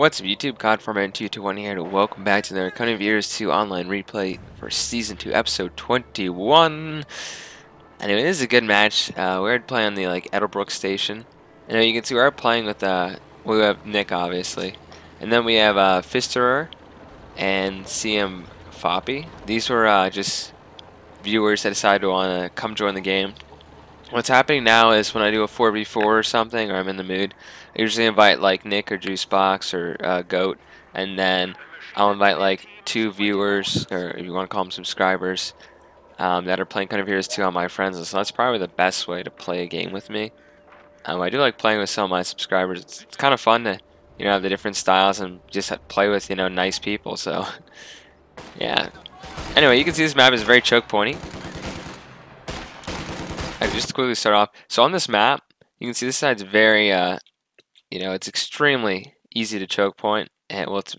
What's up YouTube, COD4Man221 here, and welcome back to another Cunning Viewers 2 online replay for Season 2, Episode 21. Anyway, this is a good match. We're playing on the Edelbrook station. And you can see we're playing with, we have Nick, obviously. And then we have Fisterer and CM Foppy. These were just viewers that decided to want to come join the game. What's happening now is when I do a 4v4 or something, or I'm in the mood, I usually invite like Nick or Juicebox or Goat, and then I'll invite like 2 viewers, or if you want to call them subscribers, that are playing Kind of Heroes 2 on my friends list. So that's probably the best way to play a game with me. I do like playing with some of my subscribers. It's kind of fun to, have the different styles and just play with, nice people. So, yeah. Anyway, you can see this map is very choke pointy. Just to quickly start off, so on this map, you can see this side's very, it's extremely easy to choke point, and well, it's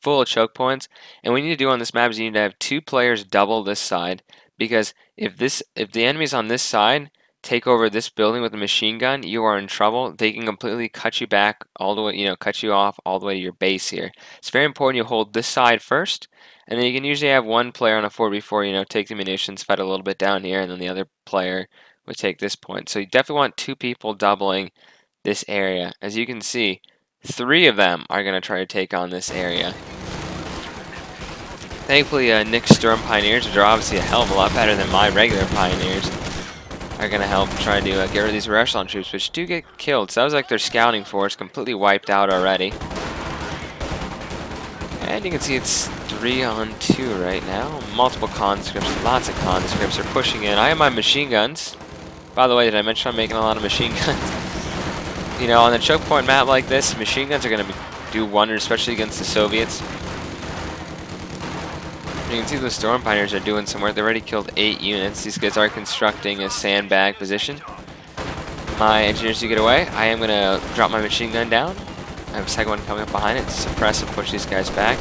full of choke points. And what you need to do on this map is you need to have 2 players double this side, because if the enemies on this side take over this building with a machine gun, you are in trouble. They can completely cut you back all the way, cut you off all the way to your base here. It's very important you hold this side first, and then you can usually have 1 player on a 4v4, take the munitions, fight a little bit down here, and then the other player would take this point. So you definitely want 2 people doubling this area. As you can see, 3 of them are going to try to take on this area. Thankfully, Nick's Storm Pioneers, which are obviously a hell of a lot better than my regular Pioneers, are going to help try to get rid of these rear echelon troops, which do get killed. So that was like their scouting force completely wiped out already. And you can see it's 3 on 2 right now. Multiple conscripts, lots of conscripts are pushing in. I have my machine guns. By the way, did I mention I'm making a lot of machine guns? On a choke point map like this, machine guns are going to do wonders, especially against the Soviets. You can see the Storm Pioneers are doing some work. They already killed 8 units. These guys are constructing a sandbag position. My engineers do get away. I am going to drop my machine gun down. I have a second one coming up behind it to suppress and push these guys back.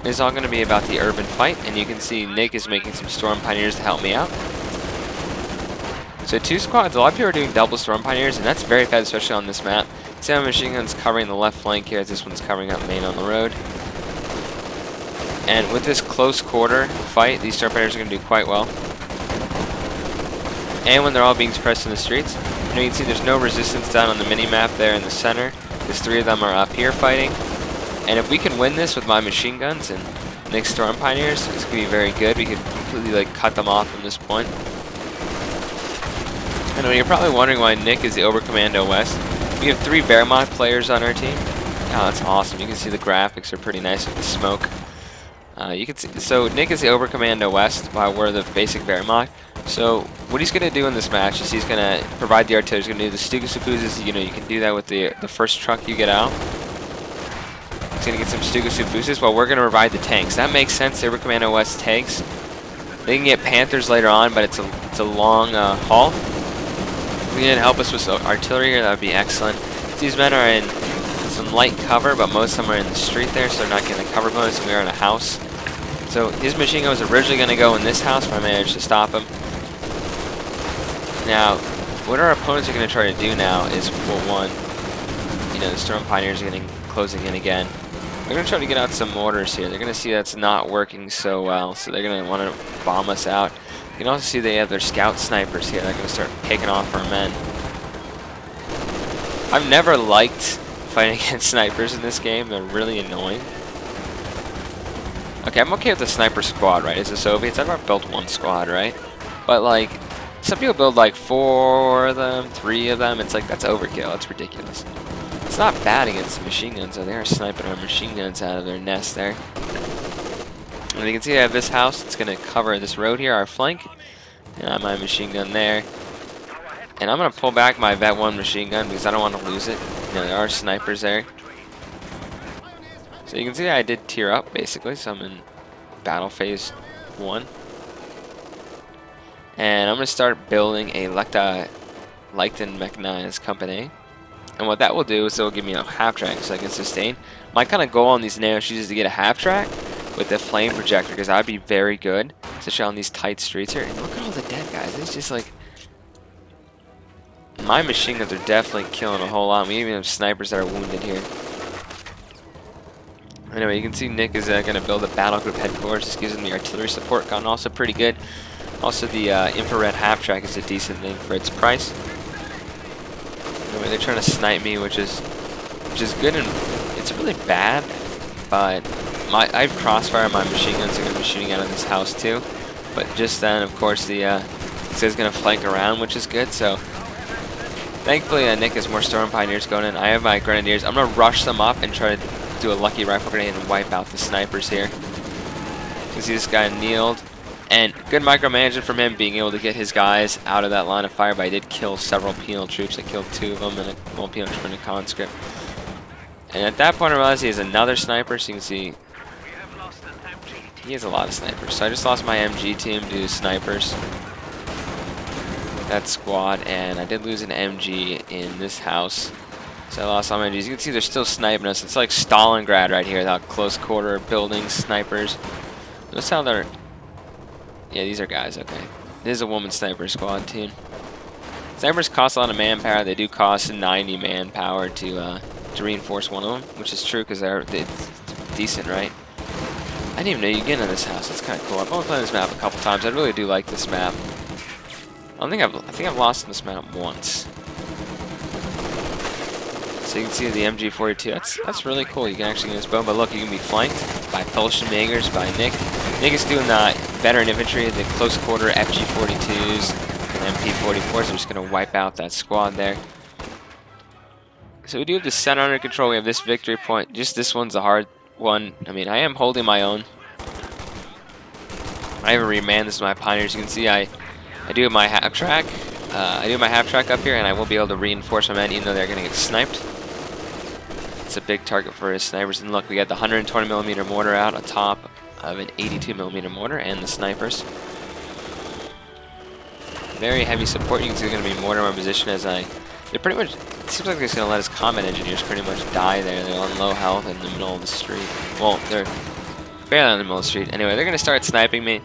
This is all going to be about the urban fight, and you can see Nick is making some Storm Pioneers to help me out. So 2 squads, a lot of people are doing double Storm Pioneers, and that's very fast, especially on this map. See how machine gun's covering the left flank here, as this one's covering up main on the road. And with this close quarter fight, these Storm Pioneers are going to do quite well. And when they're all being suppressed in the streets, you can see there's no resistance down on the mini-map there in the center, because 3 of them are up here fighting. And if we can win this with my machine guns and Nick's Storm Pioneers, it's going to be very good. We could completely cut them off from this point. I know you're probably wondering why Nick is the Oberkommando West. We have 3 Wehrmacht players on our team. Oh, that's awesome. You can see the graphics are pretty nice with the smoke. You can see, so Nick is the Oberkommando West, while we're the basic Wehrmacht. So what he's going to do in this match is he's going to provide the artillery. He's going to do the stuka. You can do that with the first truck you get out. He's going to get some stuka while we're going to provide the tanks. That makes sense. The Oberkommando West tanks. They can get Panthers later on, but it's a long haul. If you can help us with artillery here, that would be excellent. These men are in some light cover, but most of them are in the street there, so they're not getting the cover bonus, and we are in a house. So his machine gun was originally going to go in this house, but I managed to stop him. Now, what our opponents are going to try to do now is pull one. The Storm Pioneers are closing in again. They're going to try to get out some mortars here. They're going to see that's not working so well, so they're going to want to bomb us out. You can also see they have their scout snipers here. They're going to start picking off our men. I've never liked fighting against snipers in this game. They're really annoying. Okay, I'm okay with the sniper squad, right? It's the Soviets. I've never built 1 squad, right? But some people build 4 of them, 3 of them. It's that's overkill. That's ridiculous. It's not bad against the machine guns, though. They are sniping our machine guns out of their nest there. And you can see I have this house. It's going to cover this road here, our flank. And I have my machine gun there. And I'm going to pull back my Vet 1 machine gun because I don't want to lose it. There are snipers there. So you can see I did tier up, basically. So I'm in battle phase 1. And I'm going to start building a Leichten mechanized company. And what that will do is it will give me a half-track so I can sustain. My kind of goal on these nano shoes is to get a half-track with the flame projector, because that would be very good, especially on these tight streets here. And look at all the dead guys. It's just my machine guns are definitely killing a whole lot. We even have snipers that are wounded here. Anyway, you can see Nick is going to build a battle group headquarters. This gives him the artillery support gun, also pretty good. Also, the infrared half track is a decent thing for its price. Anyway, they're trying to snipe me, which is good, and it's really bad. But I have crossfire. My machine guns are going to be shooting out of this house too. But just then, of course, this guy's going to flank around, which is good. So thankfully, Nick has more Storm Pioneers going in. I have my Grenadiers. I'm going to rush them up and try to do a lucky rifle grenade and wipe out the snipers here. You can see this guy kneeled. And good micromanagement from him, being able to get his guys out of that line of fire. But I did kill several penal troops. I killed 2 of them, and one penal troop and a conscript. And at that point, I realized he has another sniper. So you can see he has a lot of snipers. So I just lost my MG team to snipers. That squad, and I did lose an MG in this house. So I lost all my MGs. You can see they're still sniping us. It's like Stalingrad right here, that close quarter buildings, snipers. Notice how they're... Yeah, these are guys, okay. This is a woman sniper squad team. Snipers cost a lot of manpower. They do cost 90 manpower to reinforce one of them, which is true because it's decent, right? I didn't even know you get into this house. That's kind of cool. I've only played this map a couple times. I really do like this map. I think I've lost in this map once. So you can see the MG42. That's really cool. You can actually get this bow, but look, you can be flanked by Fallschirmjägers, by Nick. Nick is doing the veteran infantry, the close quarter FG42s, and MP44s. They're just going to wipe out that squad there. So we do have the center under control. We have this victory point. Just this one's a hard one. I mean, I am holding my own. I haven't remanned this with my pioneers. You can see I do have my half track. I do have my half track up here, and I will be able to reinforce my men even though they're going to get sniped. It's a big target for his snipers. And look, we got the 120mm mortar out on top of an 82mm mortar and the snipers. Very heavy support. You can see they're going to be mortar in my position as they're pretty much, it seems like they're just going to let his combat engineers pretty much die there. They're on low health in the middle of the street. Well, they're barely in the middle of the street. Anyway, they're going to start sniping me.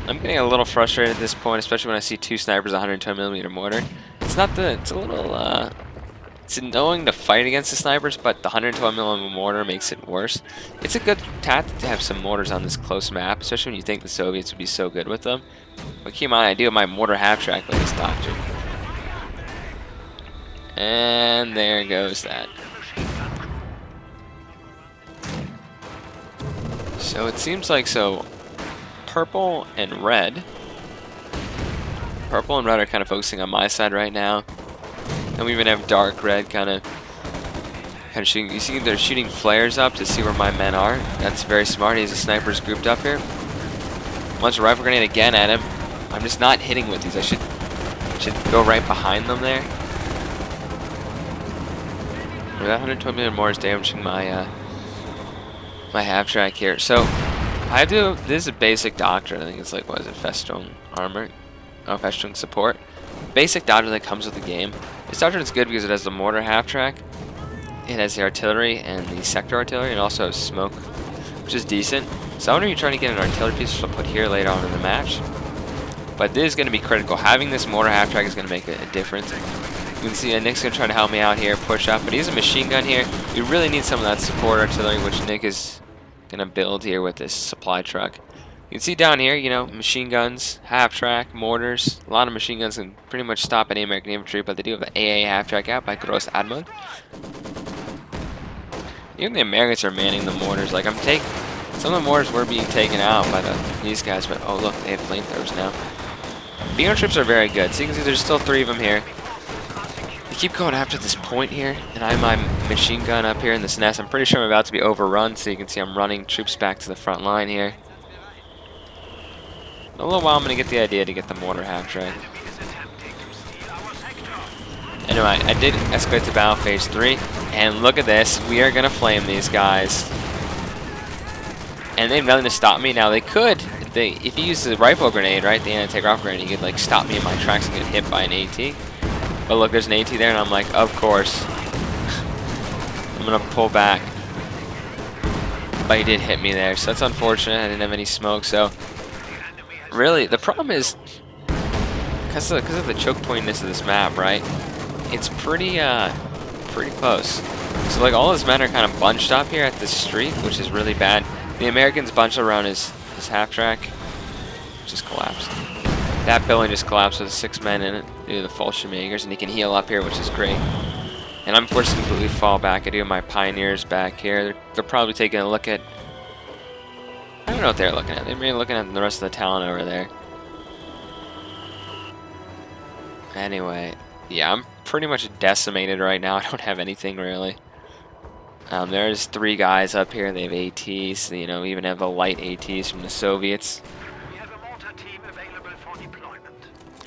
I'm getting a little frustrated at this point, especially when I see 2 snipers, 110mm mortar. It's a little, it's annoying to fight against the snipers, but the 112mm mortar makes it worse. It's a good tactic to have some mortars on this close map, especially when you think the Soviets would be so good with them. But keep in mind, I do have my mortar half-track with this doctrine. And there goes that. So it seems like purple and red. Purple and red are kind of focusing on my side right now. And we even have dark red kind of shooting. You see they're shooting flares up to see where my men are. That's very smart. He has the snipers grouped up here. Launch a rifle grenade again at him. I'm just not hitting with these. I should go right behind them there. That 120mm more is damaging my my half track here. So this is a basic doctrine. I think it's like, what is it, Festung armor? Oh, Festung support. Basic doctrine that comes with the game. This doctrine is good because it has the mortar half track. It has the artillery and the sector artillery, and also has smoke, which is decent. So I wonder if you're trying to get an artillery piece, which I'll put here later on in the match. But this is going to be critical. Having this mortar half track is going to make a difference. You can see Nick's going to try to help me out here, push up, but he has a machine gun here. We really need some of that support artillery, which Nick is going to build here with this supply truck. You can see down here, you know, machine guns, half-track, mortars. A lot of machine guns can pretty much stop any American infantry, but they do have an AA half-track out by Gross Admiral. Even the Americans are manning the mortars. Like, some of the mortars were being taken out by these guys, but oh look, they have flamethrowers now. Beamer troops are very good. So you can see there's still 3 of them here. They keep going after this point here, and I have my machine gun up here in this nest. I'm pretty sure I'm about to be overrun, so you can see I'm running troops back to the front line here. In a little while, I'm going to get the idea to get the mortar half-track. Anyway, I did escalate to battle phase 3, and look at this. We are going to flame these guys. And they have nothing to stop me. Now, they could, if you use the rifle grenade, right, the anti-tank rifle grenade, you could, like, stop me in my tracks and get hit by an AT. But look, there's an AT there, and I'm like, of course. I'm going to pull back. But he did hit me there, so that's unfortunate. I didn't have any smoke, so... Really, the problem is, because of the choke pointness of this map, right? It's pretty close. So like all his men are kind of bunched up here at this street, which is really bad. The Americans bunched around his half track, just collapsed. That building just collapsed with 6 men in it due to the Fallschirmjägers, and he can heal up here, which is great. And I'm forced to completely fall back. I do have my pioneers back here. They're probably taking a look at... I don't know what they're looking at. They may be looking at the rest of the town over there. Anyway, yeah, I'm pretty much decimated right now. I don't have anything really. There's 3 guys up here. They have ATs. You know, even have the light ATs from the Soviets. We have a mortar team available for deployment.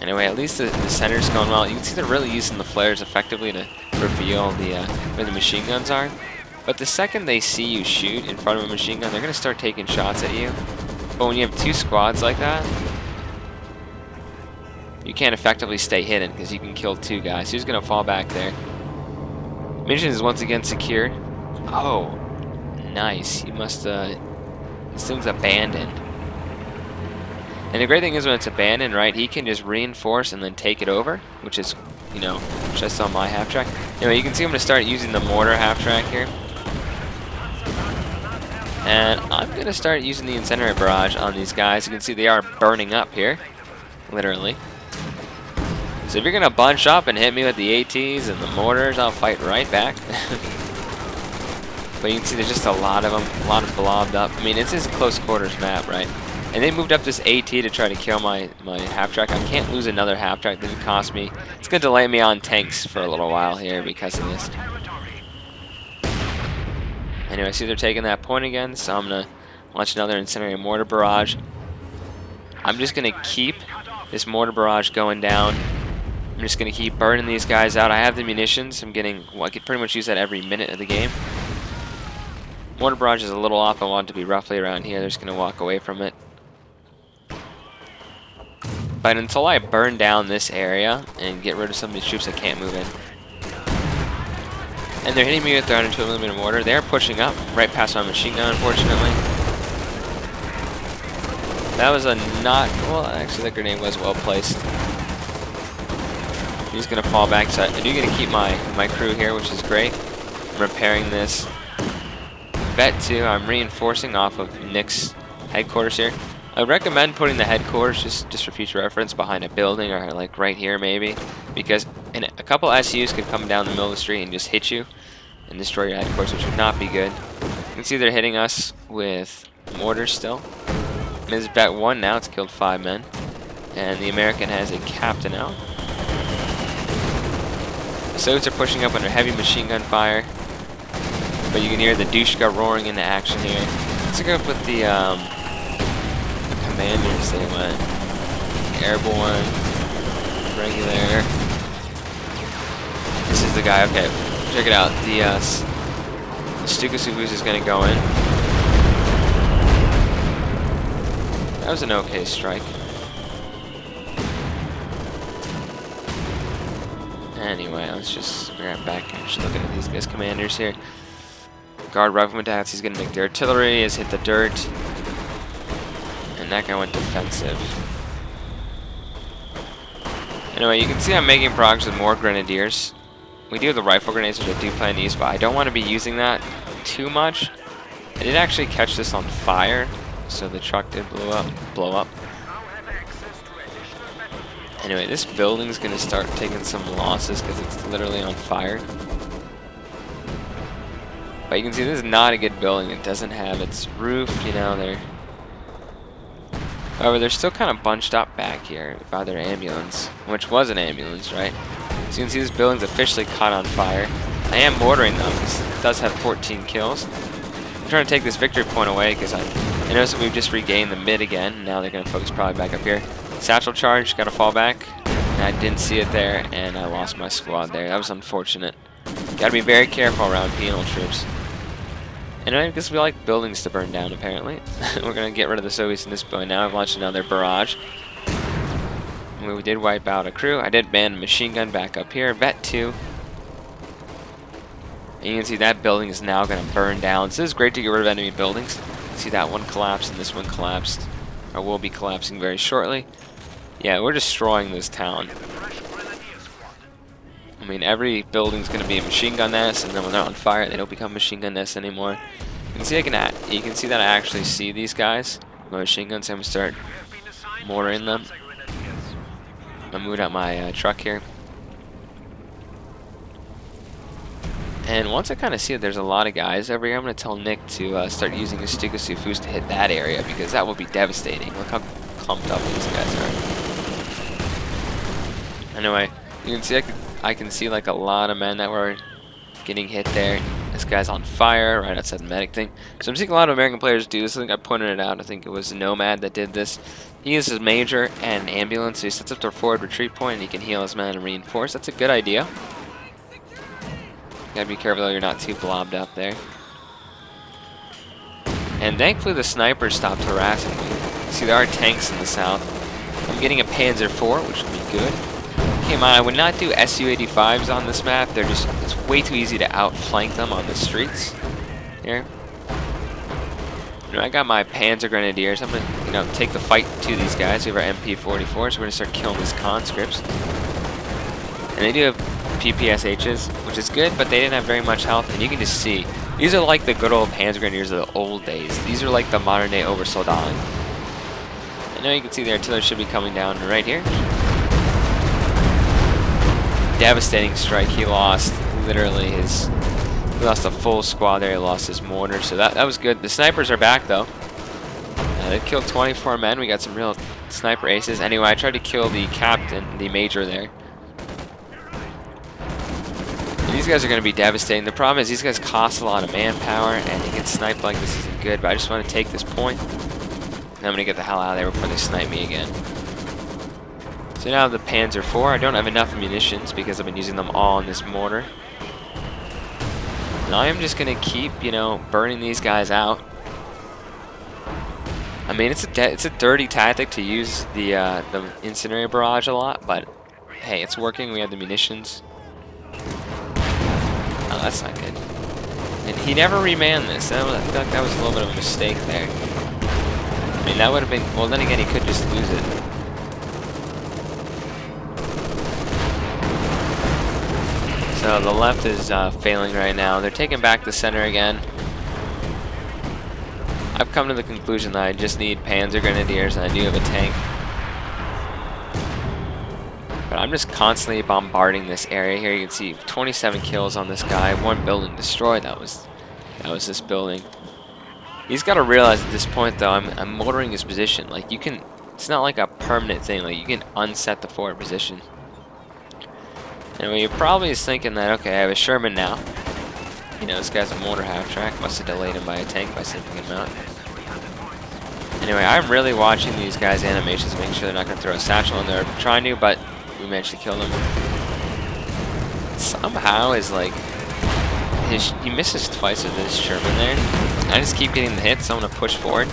Anyway, at least the center's going well. You can see they're really using the flares effectively to reveal the where the machine guns are. But the second they see you shoot in front of a machine gun, they're going to start taking shots at you. But when you have 2 squads like that, you can't effectively stay hidden because you can kill 2 guys. Who's going to fall back there? Mission is once again secured. Oh, nice. He must, this thing's abandoned. And the great thing is when it's abandoned, right, he can just reinforce and then take it over, which is, you know, which I saw on my half track. Anyway, you can see I'm going to start using the mortar half track here. And I'm going to start using the incendiary barrage on these guys. You can see they are burning up here, literally. So if you're going to bunch up and hit me with the ATs and the mortars, I'll fight right back. But you can see there's just a lot of them, a lot of blobbed up. I mean, it's this close quarters map, right? And they moved up this AT to try to kill my half track. I can't lose another half track. This would cost me. It's going to delay me on tanks for a little while here because of this. Anyway, I see they're taking that point again, so I'm going to launch another incendiary mortar barrage. I'm just going to keep this mortar barrage going down. I'm just going to keep burning these guys out. I have the munitions. I'm getting, well, I could pretty much use that every minute of the game. Mortar barrage is a little off. I want it to be roughly around here. They're just going to walk away from it. But until I burn down this area and get rid of some of these troops that can't move in. And they're hitting me with their 112mm mortar. They're pushing up right past my machine gun, unfortunately. That was a not... Well, actually, that grenade was well placed. He's going to fall back. So I do get to keep my crew here, which is great. I'm repairing this. Bet 2, I'm reinforcing off of Nick's headquarters here. I would recommend putting the headquarters, just for future reference, behind a building or like right here maybe. Because a couple SUs could come down the middle of the street and just hit you and destroy your headquarters, which would not be good. You can see they're hitting us with mortars still. This is bet 1 now, it's killed 5 men. And the American has a captain out. The Soviets are pushing up under heavy machine gun fire. But you can hear the Dushka roaring into action here. Let's look up with the commanders they went. Airborne, regular. This is the guy, okay, check it out. The stuka is going to go in. That was an okay strike. Anyway, let's just grab back and just looking at these guys' commanders here. Guard rifleman attacks, he's going to make the artillery, has hit the dirt. And that guy went defensive. Anyway, you can see I'm making progress with more grenadiers. We do have the rifle grenades, which I do plan to use, but I don't want to be using that too much. I did actually catch this on fire, so the truck did blow up. Anyway, this building's going to start taking some losses because it's literally on fire. But you can see this is not a good building. It doesn't have its roof, you know, however, they're still kind of bunched up back here by their ambulance, which was an ambulance, right? So you can see this building's officially caught on fire. I am mortaring them. This does have 14 kills. I'm trying to take this victory point away because I noticed that we've just regained the mid again. Now they're going to focus probably back up here. Satchel charge, got to fall back. And I didn't see it there, and I lost my squad there. That was unfortunate. Got to be very careful around penal troops. And I guess we like buildings to burn down, apparently. We're going to get rid of the Soviets in this building now. I've launched another barrage. We did wipe out a crew. I did ban a machine gun back up here. Vet 2. And you can see that building is now going to burn down. So this is great to get rid of enemy buildings. See that one collapsed and this one collapsed. Or will be collapsing very shortly. Yeah, we're destroying this town. I mean, every building's going to be a machine gun nest, and then when they're on fire, they don't become machine gun nests anymore. You can see you can see that I actually see these guys. My machine guns, I'm going to start mortaring them. I'm moving out my truck here. And once I kind of see that there's a lot of guys over here, I'm going to tell Nick to start using his stuka to hit that area, because that will be devastating. Look how clumped up these guys are. Anyway, you can see I can see like a lot of men that were getting hit there. This guy's on fire right outside the medic thing. So I'm seeing a lot of American players do this. I think I pointed it out. I think it was Nomad that did this. He uses Major and an ambulance, so he sets up their forward retreat point and he can heal his men and reinforce. That's a good idea. Gotta be careful though you're not too blobbed up there. And thankfully the snipers stopped harassing me. See, there are tanks in the south. I'm getting a Panzer IV, which will be good. Okay, man, I would not do Su-85s on this map. They're just, it's way too easy to outflank them on the streets. Here. You know, I got my Panzer Grenadiers. I'm gonna, you know, take the fight to these guys. We have our MP-44, so we're gonna start killing these conscripts. And they do have PPSHs, which is good, but they didn't have very much health, and you can just see, these are like the good old Panzer Grenadiers of the old days. These are like the modern day Obersoldaten. And now you can see the artillery should be coming down right here. Devastating strike. He lost literally he lost a full squad there. He lost his mortar, so that was good. The snipers are back though. They killed 24 men. We got some real sniper aces. Anyway, I tried to kill the captain, the major there. These guys are going to be devastating. The problem is these guys cost a lot of manpower, and to get sniped like this isn't good, but I just want to take this point, and I'm going to get the hell out of there before they snipe me again. So now the Panzer IV, I don't have enough munitions because I've been using them all in this mortar. And I am just going to keep, you know, burning these guys out. I mean, it's a dirty tactic to use the incendiary barrage a lot, but hey, it's working. We have the munitions. Oh, that's not good. And he never remanned this. I feel like that was a little bit of a mistake there. I mean, that would have been... Well, then again, he could just lose it. So the left is failing right now. They're taking back the center again. I've come to the conclusion that I just need Panzer Grenadiers, and I do have a tank. But I'm just constantly bombarding this area here. You can see 27 kills on this guy. One building destroyed. That was this building. He's got to realize at this point, though, I'm mortaring his position. Like, you can... It's not like a permanent thing. Like, you can unset the forward position. Anyway, you're probably thinking that, okay, I have a Sherman now. You know, this guy's a mortar half-track. Must have delayed him by a tank by sending him out. Anyway, I'm really watching these guys' animations, making sure they're not going to throw a satchel in there. I'm trying to, but we managed to kill them. Somehow is like... he misses twice with his Sherman there. I just keep getting the hits, so I'm going to push forward.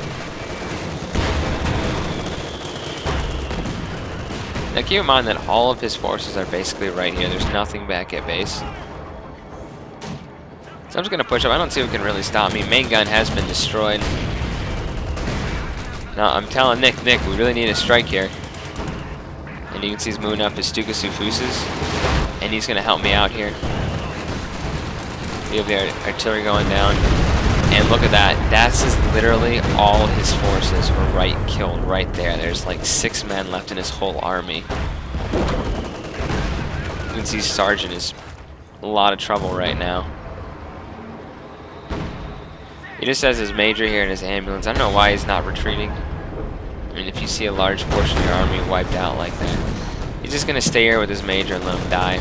Now keep in mind that all of his forces are basically right here. There's nothing back at base. So I'm just going to push up. I don't see who can really stop me. Main gun has been destroyed. Now I'm telling Nick, we really need a strike here. And you can see he's moving up his stuka Fuses. And he's going to help me out here. We have the artillery going down. And look at that. That's literally all his forces were killed right there. There's like 6 men left in his whole army. You can see Sergeant is in a lot of trouble right now. He just has his major here in his ambulance. I don't know why he's not retreating. I mean, if you see a large portion of your army wiped out like that, he's just going to stay here with his major and let him die.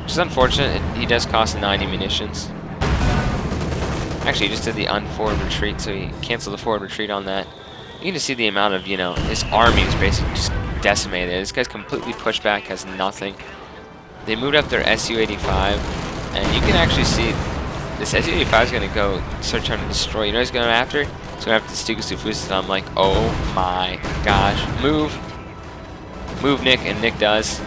Which is unfortunate. He does cost 90 munitions. Actually, he just did the unforward retreat, so he canceled the forward retreat on that. You can just see the amount of, you know, his army is basically just decimated. This guy's completely pushed back, has nothing. They moved up their Su-85, and you can actually see this Su-85 is going to go start trying to destroy. You know what he's going after? He's going after the stuka Fuses, and I'm like, oh my gosh. Move! Move, Nick, and Nick does.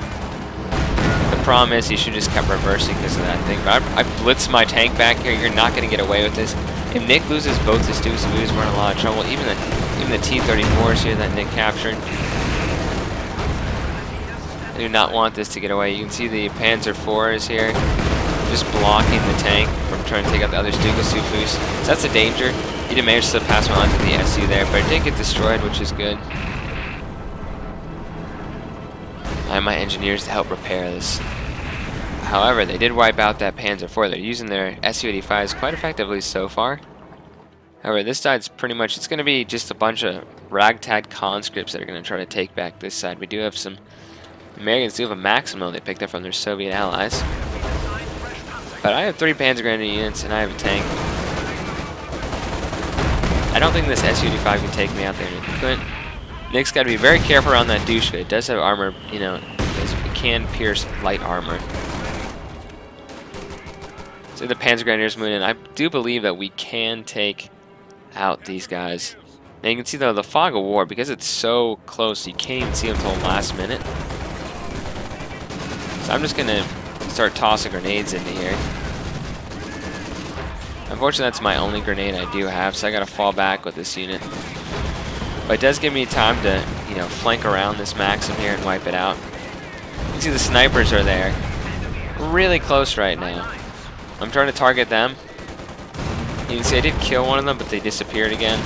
The problem is he should just kept reversing because of that thing. But I blitzed my tank back here. You're not going to get away with this. If Nick loses both his stuka Fuses, we're in a lot of trouble. Even the T-34s here that Nick captured. I do not want this to get away. You can see the Panzer IVs here just blocking the tank from trying to take out the other Stuka Sufus. So that's a danger. He did manage to pass one onto the SU there, but it did get destroyed, which is good. I have my engineers to help repair this. However, they did wipe out that Panzer IV. They're using their Su-85s quite effectively so far. However, this side's pretty much, it's going to be just a bunch of ragtag conscripts that are going to try to take back this side. We do have some, Americans do have a Maximo they picked up from their Soviet allies. But I have 3 Panzer Grenadier units and I have a tank. I don't think this Su-85 can take me out there. Nick's got to be very careful around that Dushka. It does have armor, you know, it can pierce light armor. So the Panzer Grenadiers moving in. I do believe that we can take out these guys. Now you can see though the fog of war, because it's so close, you can't even see them until the last minute. So I'm just gonna start tossing grenades into here. Unfortunately, that's my only grenade I do have, so I gotta fall back with this unit. But it does give me time to, you know, flank around this Maxim here and wipe it out. You can see the snipers are there, really close right now. I'm trying to target them. You can see I did kill one of them, but they disappeared again.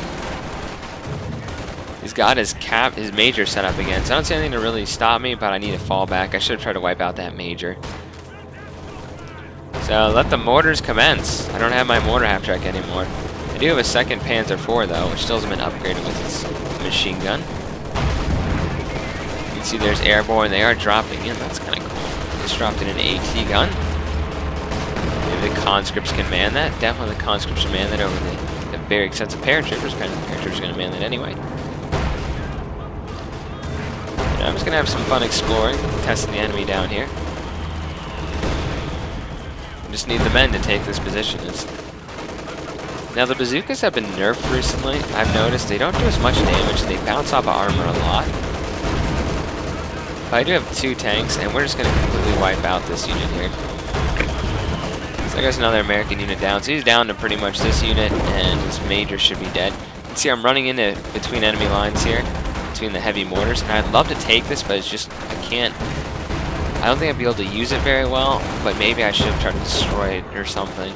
He's got his major set up again, so I don't see anything to really stop me, but I need to fall back. I should have tried to wipe out that major. So let the mortars commence. I don't have my mortar half-track anymore. I do have a second Panzer IV though, which still hasn't been upgraded with its machine gun. You can see there's airborne. They are dropping in. That's kind of cool. Just dropped in an AT gun. Maybe the conscripts can man that. Definitely the conscripts should man that over the very expensive paratroopers. Paratroopers are going to man that anyway. And I'm just going to have some fun exploring, testing the enemy down here. I just need the men to take this position. Now the bazookas have been nerfed recently. I've noticed they don't do as much damage. They bounce off of armor a lot. But I do have 2 tanks, and we're just going to completely wipe out this unit here. So there's another American unit down. So he's down to pretty much this unit, and his major should be dead. You can see I'm running into between enemy lines here, between the heavy mortars, and I'd love to take this, but it's just, I can't. I don't think I'd be able to use it very well, but maybe I should have tried to destroy it or something.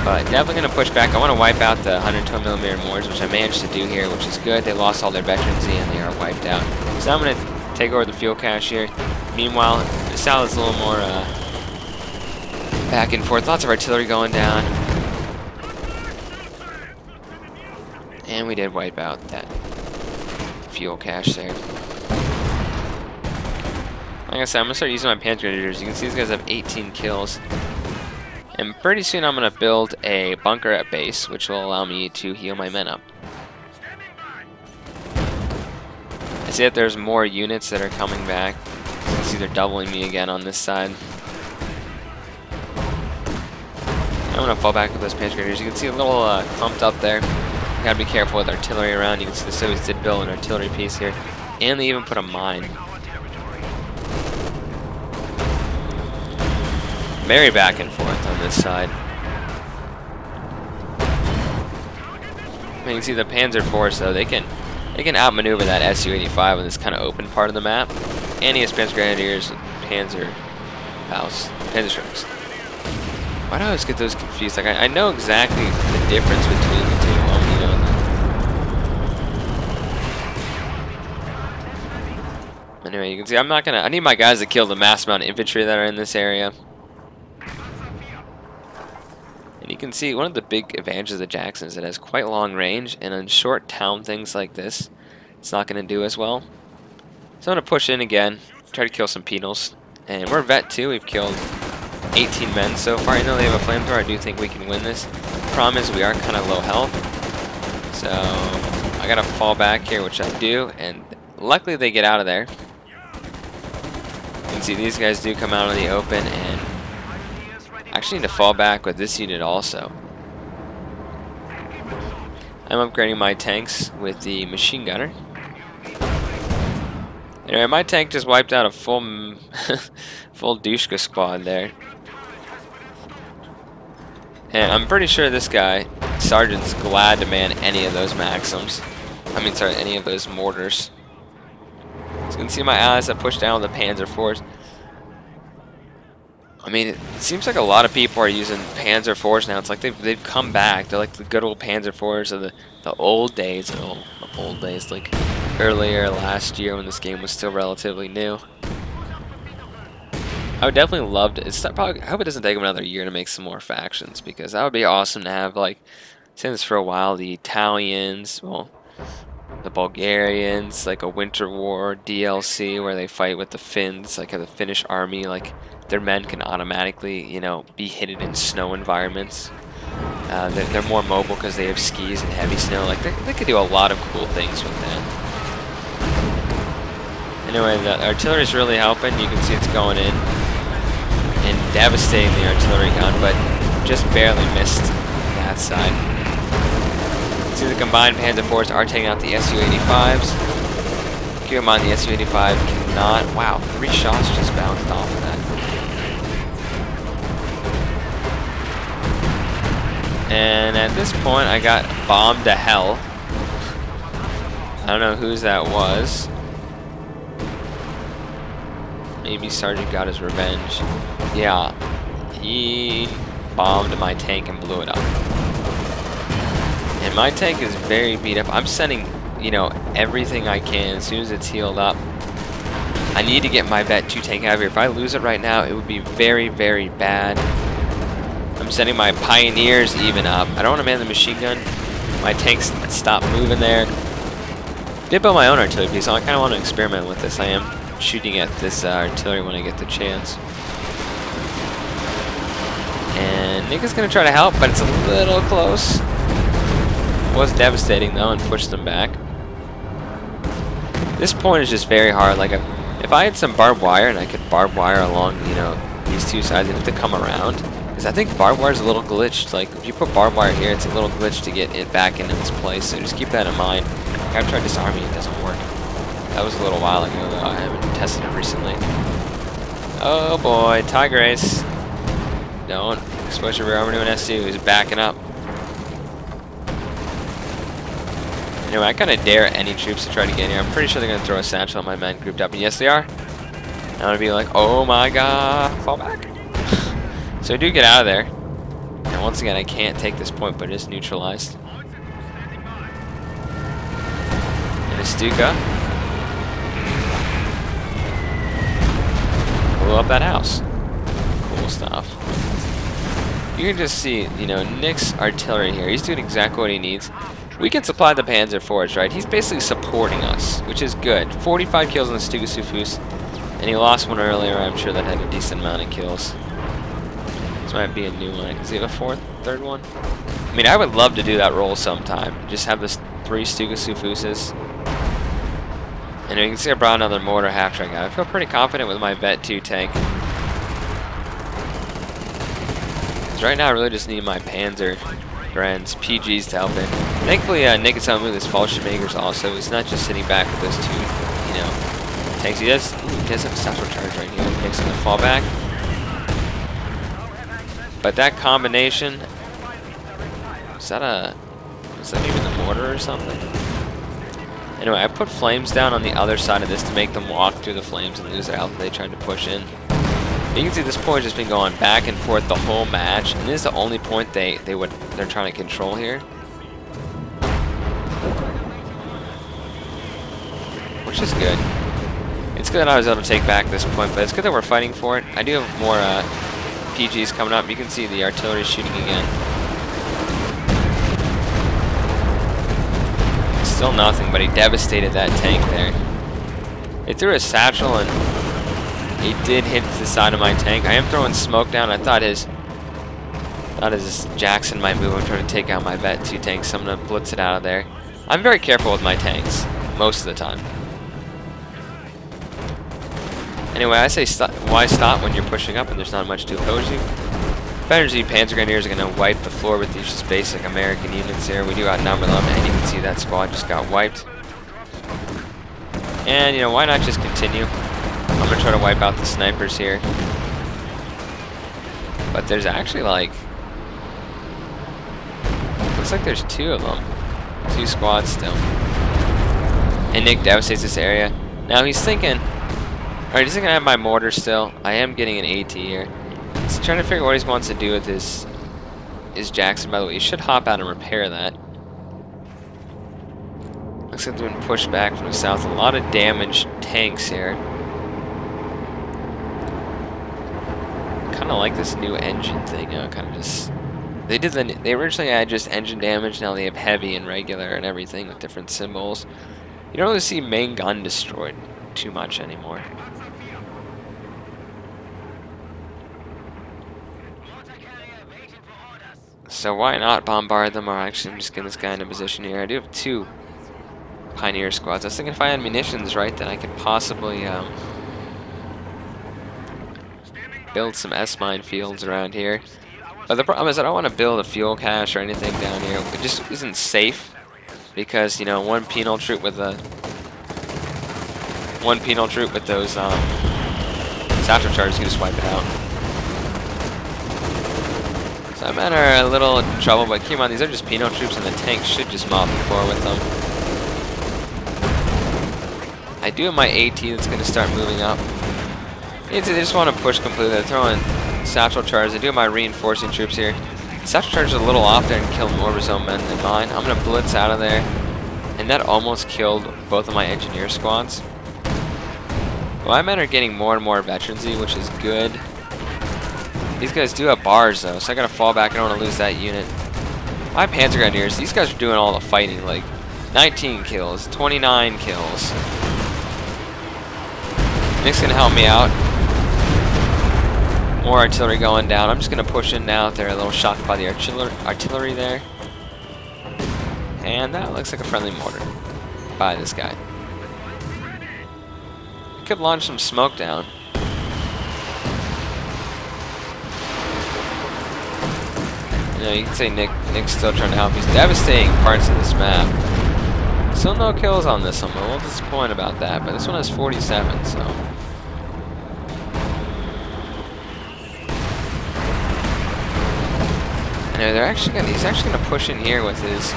But definitely going to push back. I want to wipe out the 120mm mortars, which I managed to do here, which is good. They lost all their veterans and they are wiped out. So now I'm going to take over the fuel cache here. Meanwhile, the south is a little more back and forth. Lots of artillery going down. And we did wipe out that fuel cache there. Like I said, I'm going to start using my Panzer Grenadiers. You can see these guys have 18 kills. And pretty soon I'm going to build a bunker at base, which will allow me to heal my men up. I see that there's more units that are coming back. You can see they're doubling me again on this side. I'm going to fall back with those Panzer Grenadiers. You can see a little clumped up there. You got to be careful with artillery around. You can see the Soviets did build an artillery piece here. And they even put a mine. Very back and forth on this side. You can see the Panzer IVs though, they can outmaneuver that Su-85 in this kind of open part of the map. And he has Panzer Grenadiers and Panzer Strikes. Why do I always get those confused? Like I know exactly the difference between the two. Anyway, you can see I need my guys to kill the mass amount of infantry that are in this area. And you can see one of the big advantages of Jackson is it has quite long range, and on short town things like this, it's not going to do as well. So I'm going to push in again, try to kill some penals. And we're vet 2, we've killed 18 men so far. Even though they have a flamethrower, I do think we can win this. The problem is we are kind of low health. So I got to fall back here, which I do, and luckily they get out of there. You can see these guys do come out in the open, and I actually need to fall back with this unit also. I'm upgrading my tanks with the machine gunner. Anyway, my tank just wiped out a full full Dushka squad there. And I'm pretty sure this guy, Sergeant's glad to man any of those Maxims. I mean, sorry, any of those mortars. So you can see my allies have pushed down with the Panzer IVs. I mean, it seems like a lot of people are using Panzer IVs now. It's like they've come back. They're like the good old Panzer IVs of the old days. The old days, like earlier last year when this game was still relatively new. I would definitely love to. I hope it doesn't take them another year to make some more factions, because that would be awesome to have, like, since for a while, the Italians, well, the Bulgarians, like a Winter War DLC where they fight with the Finns, like the Finnish army, like their men can automatically, you know, be hidden in snow environments. They're more mobile because they have skis and heavy snow. Like they could do a lot of cool things with that. Anyway, the artillery is really helping. You can see it's going in and devastating the artillery gun, but just barely missed that side. See, the combined Panzer IVs are taking out the Su-85s. Keep in mind, the Su-85 cannot... Wow, 3 shots just bounced off of that. And at this point, I got bombed to hell. I don't know whose that was. Maybe Sergeant got his revenge. Yeah, he bombed my tank and blew it up. And my tank is very beat up. I'm sending, you know, everything I can as soon as it's healed up. I need to get my Vet 2 tank out of here. If I lose it right now, it would be very, very bad. I'm sending my Pioneers even up. I don't want to man the machine gun. My tanks stop moving there. Did build my own artillery piece, so I kind of want to experiment with this. I am shooting at this artillery when I get the chance. And Nick is going to try to help, but it's a little close. It was devastating though and pushed them back. This point is just very hard. Like if I had some barbed wire and I could barbed wire along, you know, these two sides, I'd have to come around. Because I think barbed wire is a little glitched. Like if you put barbed wire here, it's a little glitched to get it back into this place. So just keep that in mind. I've tried this army, it doesn't work. That was a little while ago though. I haven't tested it recently. Oh boy, Tiger Ace. Don't expose your rear armor to an SU who's backing up. Anyway, I kind of dare any troops to try to get here. I'm pretty sure they're going to throw a satchel on my men grouped up. And yes, they are. I'm going to be like, oh my god, fall back. So I do get out of there. And once again, I can't take this point, but it is neutralized. And a stuka. Blew up that house. Cool stuff. You can just see, you know, Nick's artillery here. He's doing exactly what he needs. We can supply the Panzer IVs, right? He's basically supporting us, which is good. 45 kills on the Stuka Sufus, and he lost one earlier. I'm sure that had a decent amount of kills. This might be a new one. Is he have a third one? I mean, I would love to do that roll sometime. Just have this 3 Stuka Sufuses. And you can see I brought another mortar half-track out. I feel pretty confident with my Vet 2 tank. Because right now I really just need my Panzer Grens, PGs to help in. Thankfully, Nick is helping with his Fallschirmjägers also. He's not just sitting back with those 2, you know, tanks. He does have a satchel charge right here. Nick's gonna fall back. But that combination, is that maybe the mortar or something? Anyway, I put flames down on the other side of this to make them walk through the flames and lose their health. They tried to push in. You can see this point has just been going back and forth the whole match, and this is the only point they're trying to control here. Which is good. It's good that I was able to take back this point, but it's good that we're fighting for it. I do have more PGs coming up. You can see the artillery shooting again. Still nothing, but he devastated that tank there. He threw a satchel and he did hit the side of my tank. I am throwing smoke down. I thought his Jackson might move. I'm trying to take out my Vet 2 tank, so I'm going to blitz it out of there. I'm very careful with my tanks, most of the time. Anyway, I say why stop when you're pushing up and there's not much to oppose you. Energy Panzer Grenadiers are going to wipe the floor with these just basic American units here. We do outnumber them, and you can see that squad just got wiped. And, you know, why not just continue? I'm going to try to wipe out the snipers here. But there's actually, like, looks like there's 2 of them. 2 squads still. And Nick devastates this area. Now he's thinking, alright, he's thinking I have my mortar still. I am getting an AT here. He's trying to figure out what he wants to do with his Jackson, by the way. He should hop out and repair that. Looks like they're being pushed back from the south. A lot of damaged tanks here. Kind of like this new engine thing. Kind of just... They originally had just engine damage. Now they have heavy and regular and everything with different symbols. You don't really see main gun destroyed too much anymore. So why not bombard them? Or actually, I'm just getting this guy in a position here. I do have 2 Pioneer squads. I was thinking if I had munitions, right, then I could possibly build some S-mine fields around here. But the problem is I don't want to build a fuel cache or anything down here. It just isn't safe because, you know, one penal troop with those satchel charges can just wipe it out. So our men are a little in trouble, but keep in mind, these are just penal troops and the tanks should just mop the floor with them. I do have my AT that's going to start moving up. They just want to push completely. They're throwing satchel charges. I do have my reinforcing troops here. Satchel charges are a little off there and kill more of his own men than mine. I'm going to blitz out of there. And that almost killed both of my engineer squads. Well, my men are getting more and more veterans-y, which is good. These guys do have bars, though, so I got to fall back. I don't want to lose that unit. My Panzer Grenadiers, these guys are doing all the fighting. Like, 19 kills, 29 kills. Nick's going to help me out. More artillery going down. I'm just going to push in now. They're a little shocked by the artillery there. And that looks like a friendly mortar by this guy. I could launch some smoke down. You know, you can say Nick's still trying to help. He's devastating parts of this map. Still no kills on this one. I'm a little disappointed about that, but this one has 47, so... He's actually gonna push in here with his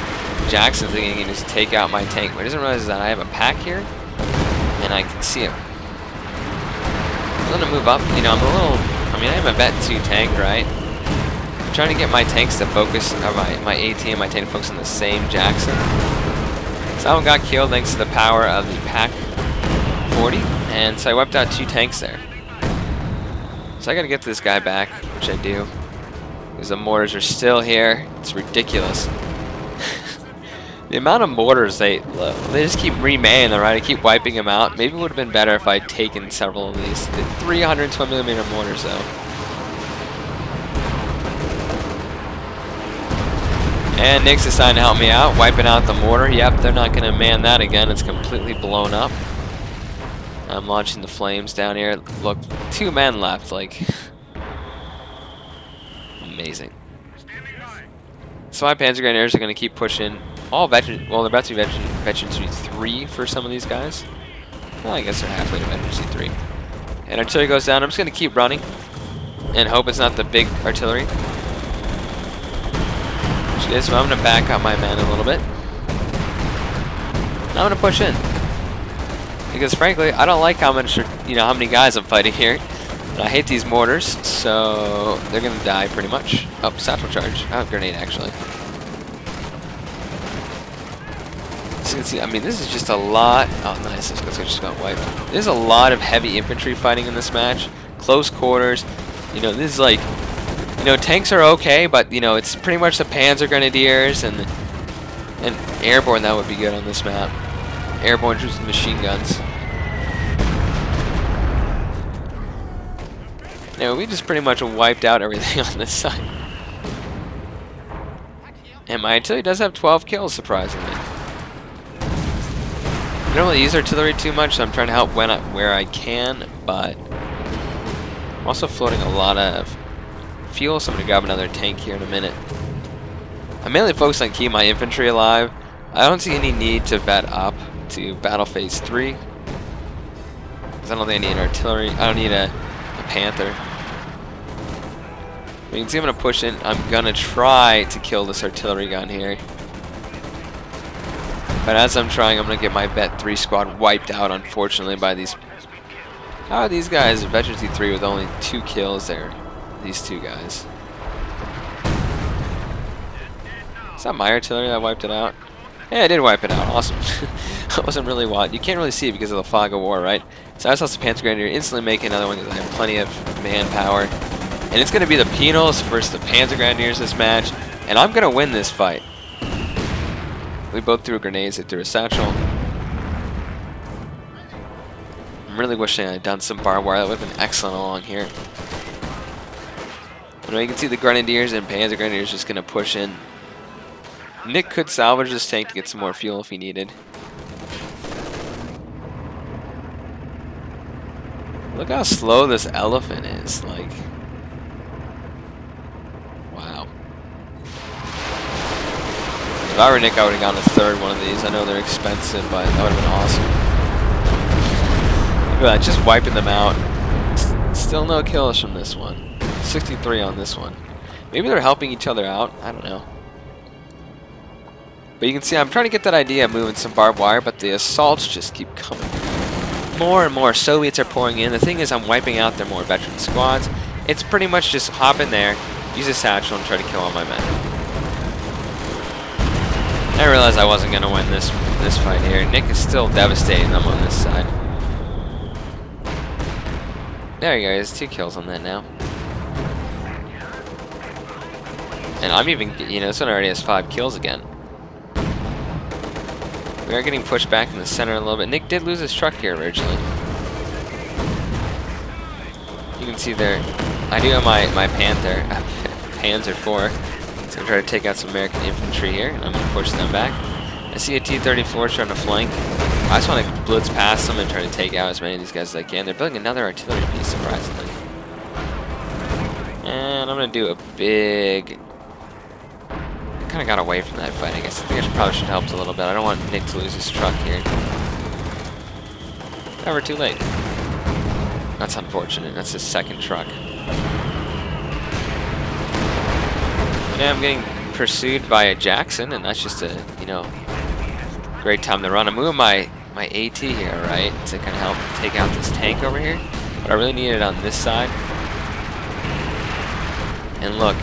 Jackson thinking he can just take out my tank. But he doesn't realize that I have a pack here, and I can see him. I'm gonna move up. You know, I have a Vet 2 tank, right? I'm trying to get my tanks to focus, or my AT and my tank to focus on the same Jackson. Someone got killed thanks to the power of the Pack 40, and so I wiped out 2 tanks there. So I gotta get this guy back, which I do. Because the mortars are still here. It's ridiculous. The amount of mortars they just keep remanning them, right? I keep wiping them out. Maybe it would have been better if I'd taken several of these. The 320mm mortars, though. And Nick's deciding to help me out, wiping out the mortar. Yep, they're not going to man that again. It's completely blown up. I'm launching the flames down here. Look, 2 men left. Like... amazing. So my Panzer Grenadiers are going to keep pushing. All veterans, well, they're about to be veterans 3 for some of these guys. Well, I guess they're halfway to veterans 3. And artillery goes down. I'm just going to keep running and hope it's not the big artillery. Which it is, so I'm going to back up my men a little bit. Now I'm going to push in. Because frankly, I don't like how much, how many guys I'm fighting here. I hate these mortars, so they're gonna die pretty much. Oh, satchel charge. Oh, grenade actually. So you can see, I mean, this is just a lot. Oh, nice. This guy's just got wiped. There's a lot of heavy infantry fighting in this match. Close quarters. You know, this is like, tanks are okay, but it's pretty much the Panzer Grenadiers and airborne that would be good on this map. Airborne troops and machine guns. We just pretty much wiped out everything on this side. And my artillery does have 12 kills, surprisingly. I don't really use artillery too much, so I'm trying to help where I can, but I'm also floating a lot of fuel, so I'm going to grab another tank here in a minute. I'm mainly focused on keeping my infantry alive. I don't see any need to vet up to Battle Phase 3, because I don't think I need artillery. I don't need a Panther. You can see I'm going to push in. I'm going to try to kill this artillery gun here. But as I'm trying, I'm going to get my Vet 3 squad wiped out, unfortunately, by these... How are these guys, Veteran T3 with only 2 kills there? These two guys. Is that my artillery that wiped it out? Yeah, I did wipe it out. Awesome. I wasn't really watching. You can't really see it because of the fog of war, right? So I saw the Panzer Grenadier instantly make another one because I have plenty of manpower. And it's going to be the Penals versus the Panzer Grenadiers this match. And I'm going to win this fight. We both threw grenades. They threw a satchel. I'm really wishing I had done some barbed wire. That would have been excellent along here. And you can see the Grenadiers and Panzer Grenadiers just going to push in. Nick could salvage this tank to get some more fuel if he needed. Look how slow this elephant is. Like, wow. If I were Nick, I would have gone a third one of these. I know they're expensive, but that would have been awesome. Look at that, just wiping them out. Still no kills from this one. 63 on this one. Maybe they're helping each other out. I don't know. But you can see I'm trying to get that idea of moving some barbed wire, but the assaults just keep coming. More and more Soviets are pouring in. The thing is, I'm wiping out their more veteran squads. It's pretty much just hop in there, use a satchel, and try to kill all my men. I realized I wasn't going to win this fight here. Nick is still devastating them on this side. There you go, he has 2 kills on that now. And I'm even, you know, this one already has 5 kills again. We are getting pushed back in the center a little bit. Nick did lose his truck here originally. You can see there, I do have my Panther, Panzer 4. So I'm trying to take out some American infantry here, and I'm going to push them back. I see a T-34 trying to flank. I just want to blitz past them and try to take out as many of these guys as I can. They're building another artillery piece, surprisingly. And I'm going to do a big... kind of got away from that fight, I guess. I think I probably should have helped a little bit. I don't want Nick to lose his truck here. However, too late. That's unfortunate. That's his 2nd truck. Yeah, I'm getting pursued by a Jackson, and that's just a, you know, great time to run. I'm moving my AT here, right, to kind of help take out this tank over here. But I really need it on this side. And look.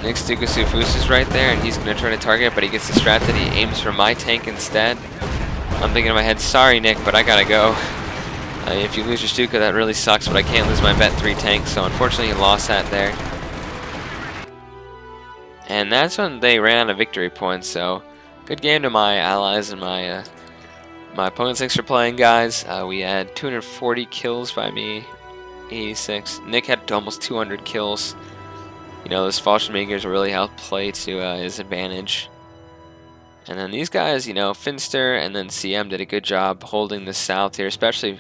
Nick Stuka is right there, and he's going to try to target it, but he gets distracted. He aims for my tank instead. I'm thinking in my head, sorry, Nick, but I got to go. If you lose your Stuka, that really sucks, but I can't lose my Vet 3 tank, so unfortunately he lost that there. And that's when they ran out of victory points, so good game to my allies and my opponents. Thanks for playing, guys. We had 240 kills by me, 86. Nick had almost 200 kills. You know, those Fallschirmjägers really helped play to his advantage. And then these guys, you know, Finster and then CM did a good job holding the south here, especially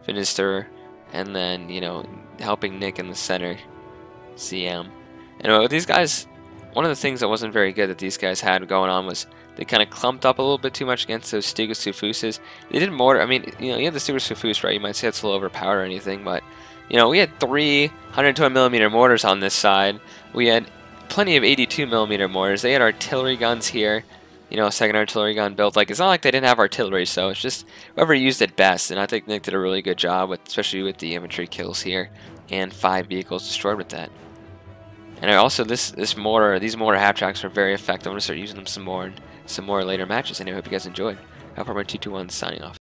Finster, and then, you know, helping Nick in the center, CM. And these guys, one of the things that wasn't very good that these guys had going on was they kind of clumped up a little bit too much against those Stuka Sufuses. They did mortar. I mean, you know, you have the Stuka Sufus, right? You might say it's a little overpowered or anything, but you know, we had 3 120mm mortars on this side. We had plenty of 82mm mortars. They had artillery guns here. You know, a 2nd artillery gun built. Like, it's not like they didn't have artillery, so it's just whoever used it best. And I think Nick did a really good job, with, especially with the infantry kills here, and 5 vehicles destroyed with that. And also, these mortar half-tracks are very effective. I'm gonna start using them some more later matches. Anyway, I hope you guys enjoyed. Alpha 221 signing off.